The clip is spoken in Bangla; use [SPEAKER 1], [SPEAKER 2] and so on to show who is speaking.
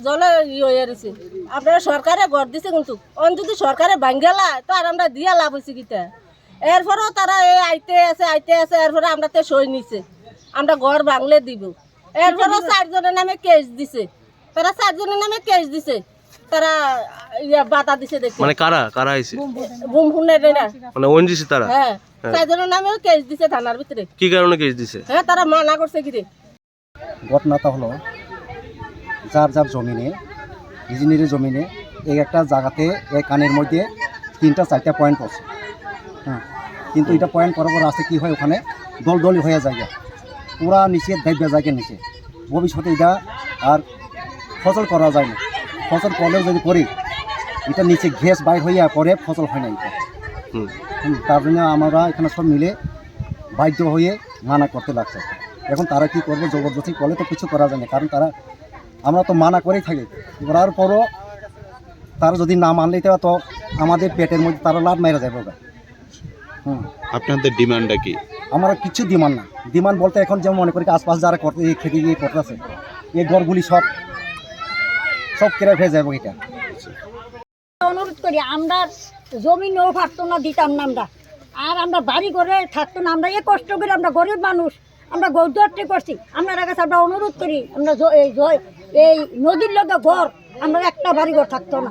[SPEAKER 1] জলে হয়ে রয়েছে। আপনারা সরকারে ঘর দিছে কিন্তু যদি সরকারে ভাঙ্গেলা তো আর আমরা দিয়া লাভ হয়েছে কিটা। এরপরেও তারা এই আইতে আছে এরপরে আমরা তো সই নিছে আমরা ঘর ভাঙলে দিব। এরপরেও 4 জনের নামে কেস দিছে, তারা 4 জনের নামে কেস দিছে, তারা বাধা দিছে দেখে।
[SPEAKER 2] মানে কারা কারা আইছে? মানে ওএনজিসি তারা?
[SPEAKER 1] হ্যাঁ, 4 জনের নামে কেস দিছে থানার ভিতরে।
[SPEAKER 2] কি কারণে কেস দিছে?
[SPEAKER 1] হ্যাঁ, তারা মানা করছে কি রে।
[SPEAKER 3] ঘটনাটা হলো যার যার জমিনে নিজের জমিনে এই একটা জায়গাতে এই কানের মধ্যে 3-4টা পয়েন্ট আছে। হ্যাঁ, কিন্তু এটা পয়েন্ট করার পর আসতে কী হয় ওখানে দলদলি হয়ে যায়, পুরা নিচে দাইবা যায় নিচে। ভবিষ্যতে এটা আর ফসল করা যায় না, ফসল করলেও যদি করি এটা নিচে গ্যাস বাইর হইয়া পরে ফসল হয় না এটা। তার জন্য আমরা এখানে সব মিলে বাধ্য হয়ে মানা করতে লাগছে। এখন তারা কি করবে, জবরদস্তি করলে তো কিছু করা যায় না, কারণ আমরা তো মানা করেই থাকি। করার পরও তারা যদি না মানলে তো আমাদের পেটের মধ্যে তারা লাভ মেরে যাবে।
[SPEAKER 4] আপনাদের ডিমান্ডটা কি?
[SPEAKER 3] আমরা কিছু ডিমান্ড না, ডিমান্ড বলতে এখন যেমন মনে করি আশপাশ যারা করতে খেতে গিয়ে করতেছে এই ঘরগুলি সব কেড়ে ফেলে যাবো। এটা
[SPEAKER 5] অনুরোধ করি, আমরা জমিনও পারতো না, দিতাম না আমরা, আর আমরা বাড়ি ঘরে থাকতো না। আমরা কষ্ট করে, আমরা গরিব মানুষ, আমরা গৌদার্থে করছি। আপনার কাছে আমরা অনুরোধ করি, আমরা এই নদীর লগে ঘর, আমরা একটা বাড়ি ঘর থাকতো না।